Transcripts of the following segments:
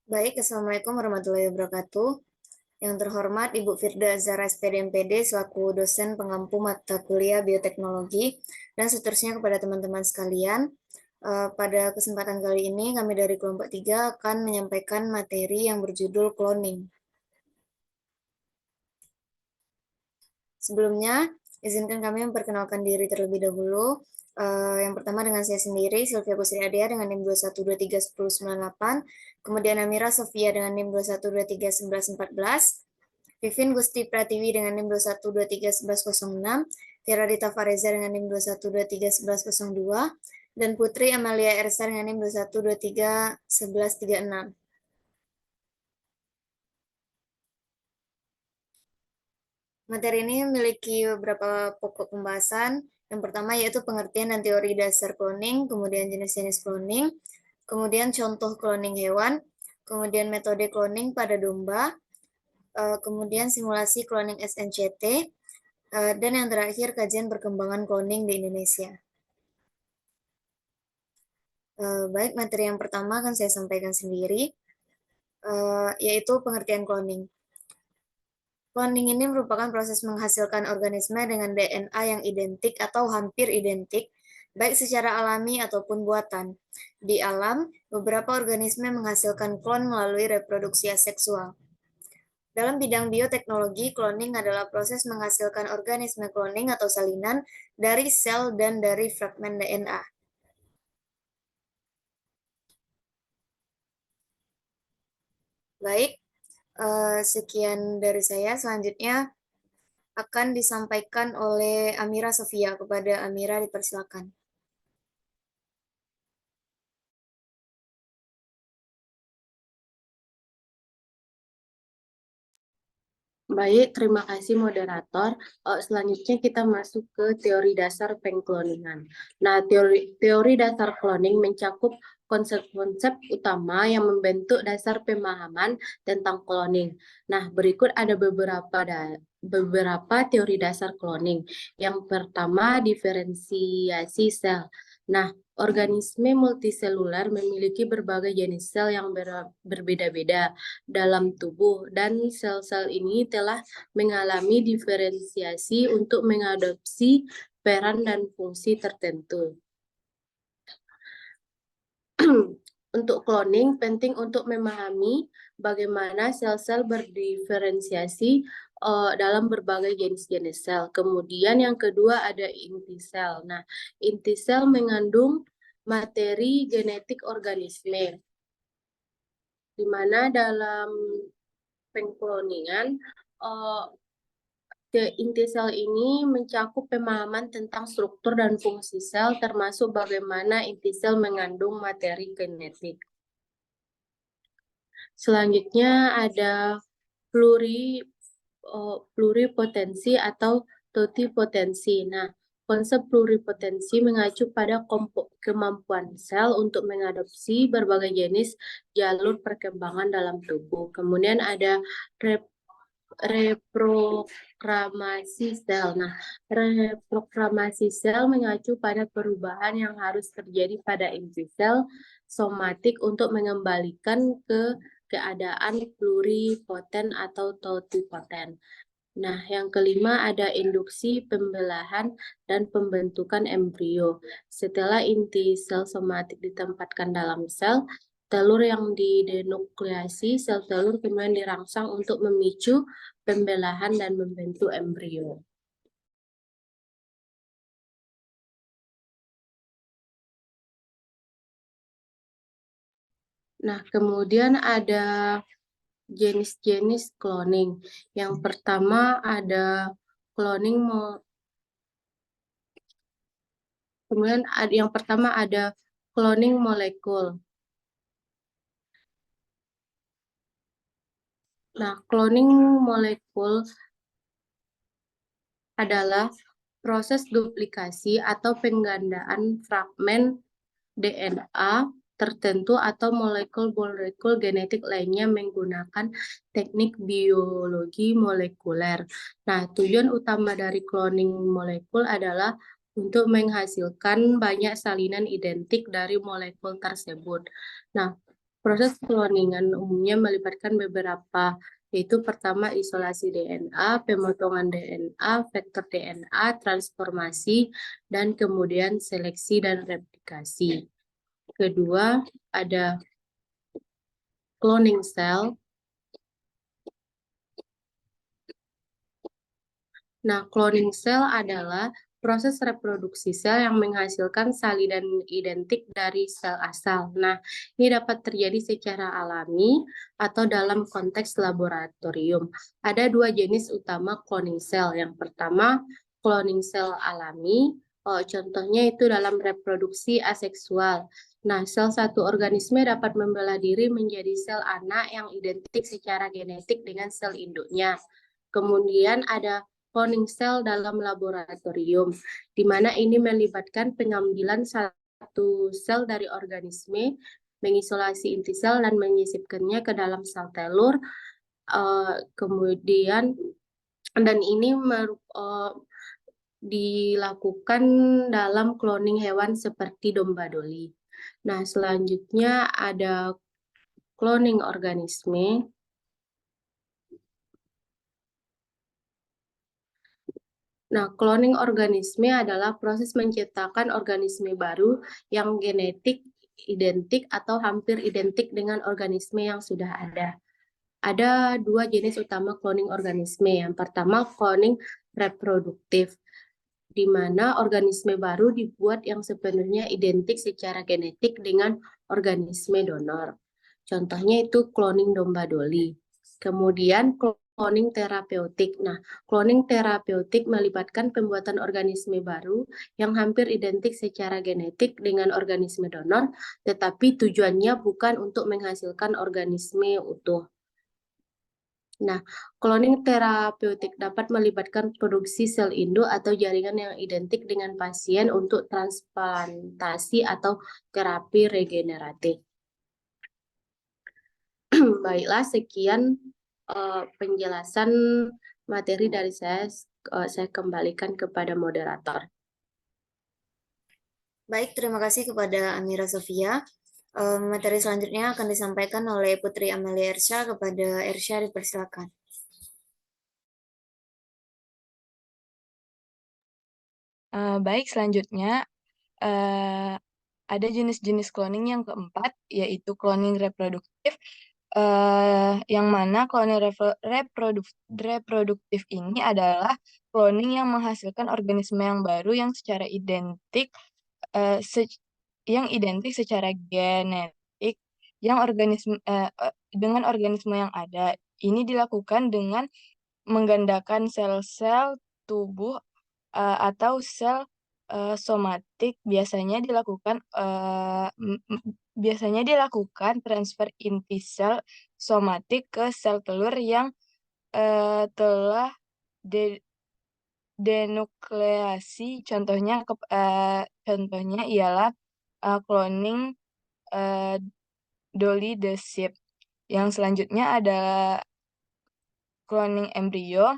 Baik, Assalamualaikum warahmatullahi wabarakatuh. Yang terhormat Ibu Firda Zara SPD MPD selaku dosen pengampu mata kuliah bioteknologi dan seterusnya kepada teman-teman sekalian. Pada kesempatan kali ini kami dari kelompok 3 akan menyampaikan materi yang berjudul cloning. Sebelumnya, izinkan kami memperkenalkan diri terlebih dahulu. Yang pertama dengan saya sendiri, Sylvia Kusri Adia dengan NIM 21231098, kemudian Amira Sofia dengan NIM 21231114, Vivin Gusti Pratiwi dengan NIM 21231106, Tiara Dita Fareza dengan NIM 21231102, dan Putri Amalia Ersa dengan NIM 21231136. Materi ini memiliki beberapa pokok pembahasan. Yang pertama yaitu pengertian dan teori dasar cloning, kemudian jenis-jenis cloning, kemudian contoh cloning hewan, kemudian metode cloning pada domba, kemudian simulasi cloning SNCT, dan yang terakhir kajian perkembangan cloning di Indonesia. Baik, materi yang pertama akan saya sampaikan sendiri, yaitu pengertian cloning. Cloning ini merupakan proses menghasilkan organisme dengan DNA yang identik atau hampir identik, baik secara alami ataupun buatan. Di alam, beberapa organisme menghasilkan klon melalui reproduksi aseksual. Dalam bidang bioteknologi, cloning adalah proses menghasilkan organisme cloning atau salinan dari sel dan dari fragmen DNA. Baik, sekian dari saya. Selanjutnya akan disampaikan oleh Amira Sofia. Kepada Amira dipersilakan. Baik, terima kasih moderator. Selanjutnya kita masuk ke teori dasar pengkloningan. Nah, teori dasar cloning mencakup konsep-konsep utama yang membentuk dasar pemahaman tentang cloning. Nah, berikut ada beberapa teori dasar cloning. Yang pertama, diferensiasi sel. Nah, organisme multiseluler memiliki berbagai jenis sel yang berbeda-beda dalam tubuh, dan sel-sel ini telah mengalami diferensiasi untuk mengadopsi peran dan fungsi tertentu. Untuk cloning, penting untuk memahami bagaimana sel-sel berdiferensiasi dalam berbagai jenis-jenis sel. Kemudian yang kedua ada inti sel. Nah, inti sel mengandung materi genetik organisme, di mana dalam pengkloningan inti sel ini mencakup pemahaman tentang struktur dan fungsi sel, termasuk bagaimana inti sel mengandung materi genetik. Selanjutnya ada pluripotensi atau totipotensi. Nah, konsep pluripotensi mengacu pada kemampuan sel untuk mengadopsi berbagai jenis jalur perkembangan dalam tubuh. Kemudian ada reprogramasi sel. Nah, reprogramasi sel mengacu pada perubahan yang harus terjadi pada inti sel somatik untuk mengembalikan ke keadaan pluripoten atau totipoten. Nah, yang kelima ada induksi, pembelahan, dan pembentukan embrio. Setelah inti sel somatik ditempatkan dalam sel, telur yang didenukleasi, sel telur kemudian dirangsang untuk memicu pembelahan dan membentuk embrio. Nah, kemudian ada jenis-jenis cloning. Yang pertama ada cloning kemudian yang pertama ada cloning molekul. Nah, cloning molekul adalah proses duplikasi atau penggandaan fragmen DNA tertentu atau molekul-molekul genetik lainnya menggunakan teknik biologi molekuler. Nah, tujuan utama dari cloning molekul adalah untuk menghasilkan banyak salinan identik dari molekul tersebut. Nah, Proses cloningan umumnya melibatkan beberapa, yaitu pertama isolasi DNA, pemotongan DNA, vektor DNA, transformasi, dan kemudian seleksi dan replikasi. Kedua, ada cloning cell. Nah, cloning cell adalah proses reproduksi sel yang menghasilkan salinan identik dari sel asal. Nah, ini dapat terjadi secara alami atau dalam konteks laboratorium. Ada dua jenis utama cloning cell. Yang pertama, cloning cell alami. Contohnya itu dalam reproduksi aseksual. Nah, sel satu organisme dapat membelah diri menjadi sel anak yang identik secara genetik dengan sel induknya. Kemudian ada cloning cell dalam laboratorium, di mana ini melibatkan pengambilan satu sel dari organisme, mengisolasi inti sel dan menyisipkannya ke dalam sel telur, kemudian dan ini dilakukan dalam cloning hewan seperti domba doli. Nah, selanjutnya ada cloning organisme. Nah, cloning organisme adalah proses menciptakan organisme baru yang genetik identik atau hampir identik dengan organisme yang sudah ada. Ada dua jenis utama cloning organisme. Yang pertama, cloning reproduktif, di mana organisme baru dibuat yang sepenuhnya identik secara genetik dengan organisme donor. Contohnya itu cloning domba doli. Kemudian cloning terapeutik. Nah, cloning terapeutik melibatkan pembuatan organisme baru yang hampir identik secara genetik dengan organisme donor, tetapi tujuannya bukan untuk menghasilkan organisme utuh. Nah, cloning terapeutik dapat melibatkan produksi sel induk atau jaringan yang identik dengan pasien untuk transplantasi atau terapi regeneratif. Baiklah, sekian penjelasan materi dari saya. Saya kembalikan kepada moderator. Baik, terima kasih kepada Amira Sofia. Materi selanjutnya akan disampaikan oleh Putri Amelia Ersya. Kepada Ersya dipersilakan. Baik, selanjutnya ada jenis-jenis cloning yang keempat, yaitu cloning reproduktif, yang mana cloning reproduktif ini adalah cloning yang menghasilkan organisme yang baru yang secara identik secara genetik dengan organisme yang ada. Ini dilakukan dengan menggandakan sel-sel tubuh atau sel somatik. Biasanya dilakukan transfer inti sel somatik ke sel telur yang telah denukleasi. Contohnya ialah cloning Dolly the sheep. Yang selanjutnya adalah cloning embrio,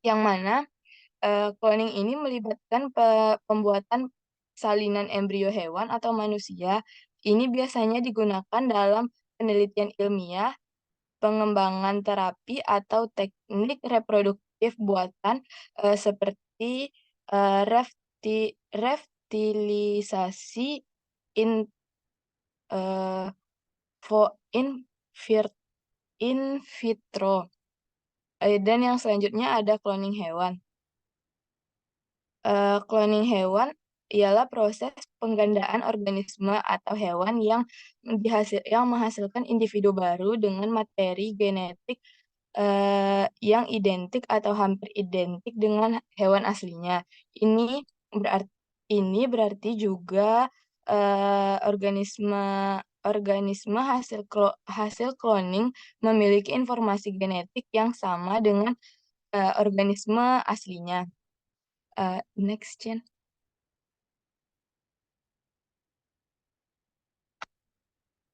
yang mana cloning ini melibatkan pembuatan salinan embrio hewan atau manusia. Ini biasanya digunakan dalam penelitian ilmiah, pengembangan terapi, atau teknik reproduktif buatan seperti reptilisasi in vitro. Dan yang selanjutnya ada cloning hewan. Cloning hewan ialah proses penggandaan organisme atau hewan yang menghasilkan individu baru dengan materi genetik yang identik atau hampir identik dengan hewan aslinya. Ini berarti juga organisme hasil cloning memiliki informasi genetik yang sama dengan organisme aslinya. Next, Jen.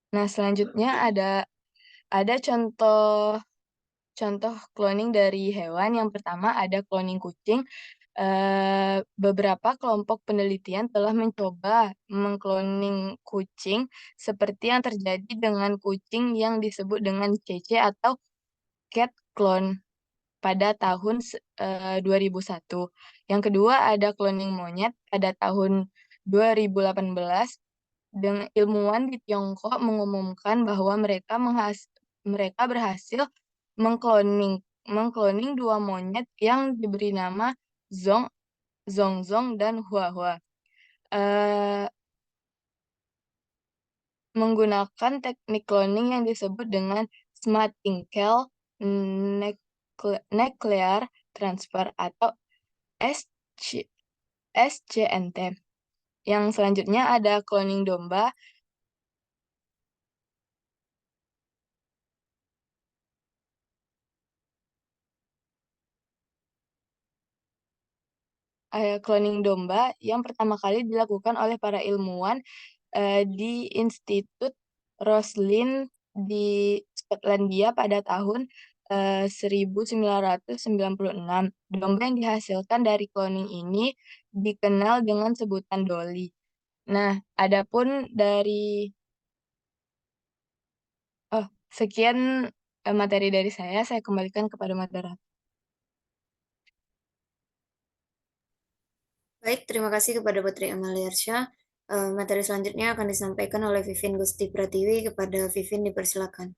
Nah, selanjutnya ada contoh cloning dari hewan. Yang pertama ada cloning kucing. Beberapa kelompok penelitian telah mencoba mengkloning kucing seperti yang terjadi dengan kucing yang disebut dengan CC atau cat clone pada tahun 2001. Yang kedua ada cloning monyet pada tahun 2018. Ilmuwan di Tiongkok mengumumkan bahwa mereka berhasil mengkloning mengkloning dua monyet yang diberi nama Zong, Zongzong, dan Huahua. Eh, Menggunakan teknik cloning yang disebut dengan Smart Inkel Nuclear Transfer atau SC SCNT. Yang selanjutnya ada cloning domba. Cloning domba yang pertama kali dilakukan oleh para ilmuwan di Institut Roslin di Skotlandia pada tahun 1996. Domba yang dihasilkan dari cloning ini dikenal dengan sebutan Dolly. Nah, adapun dari sekian materi dari saya kembalikan kepada moderator. Baik, terima kasih kepada Putri Amaliarsya. Materi selanjutnya akan disampaikan oleh Vivin Gusti Pratiwi. Kepada Vivin dipersilakan.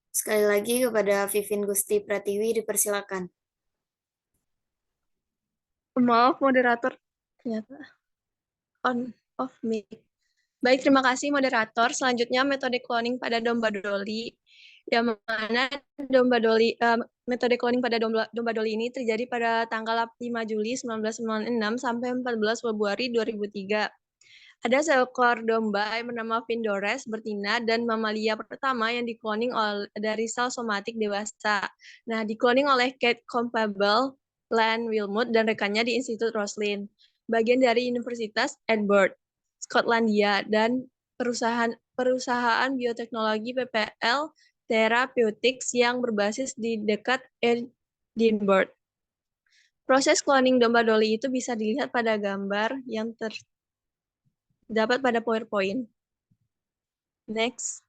Sekali lagi kepada Vivin Gusti Pratiwi dipersilakan. Maaf, moderator. Ternyata on off mic. Baik, terima kasih moderator. Selanjutnya metode cloning pada domba Dolly. Yang mana metode cloning pada domba Dolly ini terjadi pada tanggal 5 Juli 1996 sampai 14 Februari 2003. Ada seekor domba yang bernama Vindores betina dan mamalia pertama yang dikloning dari sel somatik dewasa. Nah, dikloning oleh Kate Campbell, Len Wilmut, dan rekannya di Institut Roslin, bagian dari Universitas Edinburgh, Skotlandia, dan perusahaan bioteknologi PPL Therapeutics yang berbasis di dekat Edinburgh. Proses cloning domba Dolly itu bisa dilihat pada gambar yang terdapat pada PowerPoint. Next.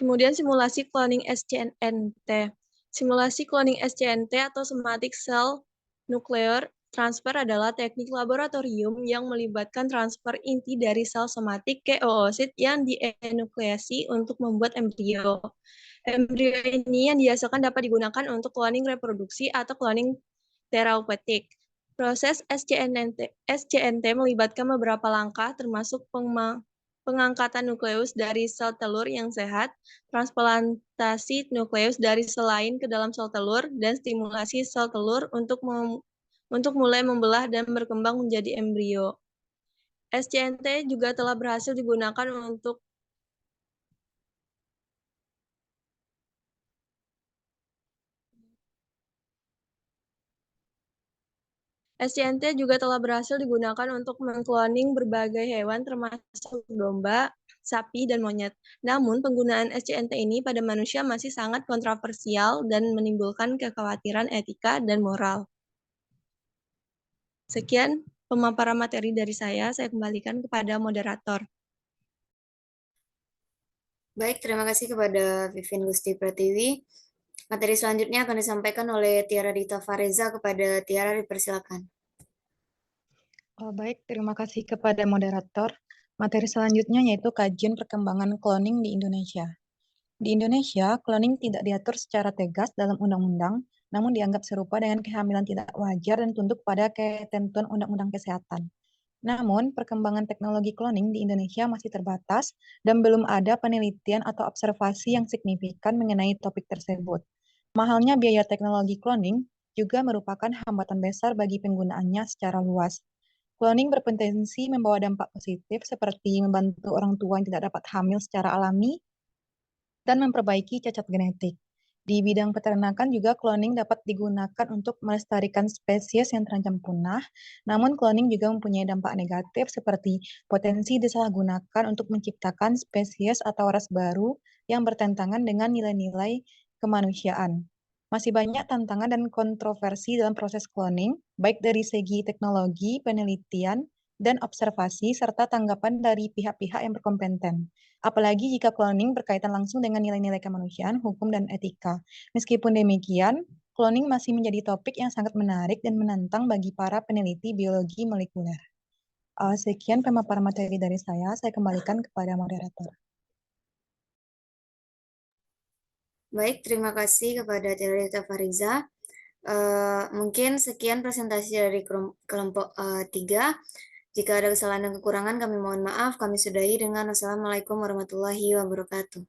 Kemudian simulasi cloning SCNT. Simulasi cloning SCNT atau Somatic Cell Nuclear Transfer adalah teknik laboratorium yang melibatkan transfer inti dari sel somatik ke oosit yang dienukleasi untuk membuat embrio. Embrio ini yang dihasilkan dapat digunakan untuk cloning reproduksi atau cloning terapeutik. Proses SCNT melibatkan beberapa langkah termasuk pengangkatan nukleus dari sel telur yang sehat, transplantasi nukleus dari sel lain ke dalam sel telur, dan stimulasi sel telur untuk mulai membelah dan berkembang menjadi embrio. SCNT juga telah berhasil digunakan untuk SCNT juga telah berhasil digunakan untuk mengkloning berbagai hewan termasuk domba, sapi, dan monyet. Namun, penggunaan SCNT ini pada manusia masih sangat kontroversial dan menimbulkan kekhawatiran etika dan moral. Sekian pemaparan materi dari saya kembalikan kepada moderator. Baik, terima kasih kepada Vivien Gusti Pratiwi. Materi selanjutnya akan disampaikan oleh Tiara Dita Fareza. Kepada Tiara dipersilakan. Baik, terima kasih kepada moderator. Materi selanjutnya yaitu kajian perkembangan cloning di Indonesia. Di Indonesia, cloning tidak diatur secara tegas dalam undang-undang, namun dianggap serupa dengan kehamilan tidak wajar dan tunduk pada ketentuan Undang-Undang Kesehatan. Namun, perkembangan teknologi cloning di Indonesia masih terbatas dan belum ada penelitian atau observasi yang signifikan mengenai topik tersebut. Mahalnya biaya teknologi cloning juga merupakan hambatan besar bagi penggunaannya secara luas. Cloning berpotensi membawa dampak positif seperti membantu orang tua yang tidak dapat hamil secara alami dan memperbaiki cacat genetik. Di bidang peternakan juga cloning dapat digunakan untuk melestarikan spesies yang terancam punah, namun cloning juga mempunyai dampak negatif seperti potensi disalahgunakan untuk menciptakan spesies atau ras baru yang bertentangan dengan nilai-nilai kemanusiaan. Masih banyak tantangan dan kontroversi dalam proses cloning, baik dari segi teknologi, penelitian, dan observasi, serta tanggapan dari pihak-pihak yang berkompeten. Apalagi jika cloning berkaitan langsung dengan nilai-nilai kemanusiaan, hukum, dan etika. Meskipun demikian, cloning masih menjadi topik yang sangat menarik dan menantang bagi para peneliti biologi molekuler. Sekian pemaparan materi dari saya kembalikan kepada moderator. Baik, terima kasih kepada Tiara Dita Fareza. Mungkin sekian presentasi dari kelompok 3. Jika ada kesalahan dan kekurangan, kami mohon maaf. Kami sudahi dengan Wassalamualaikum warahmatullahi wabarakatuh.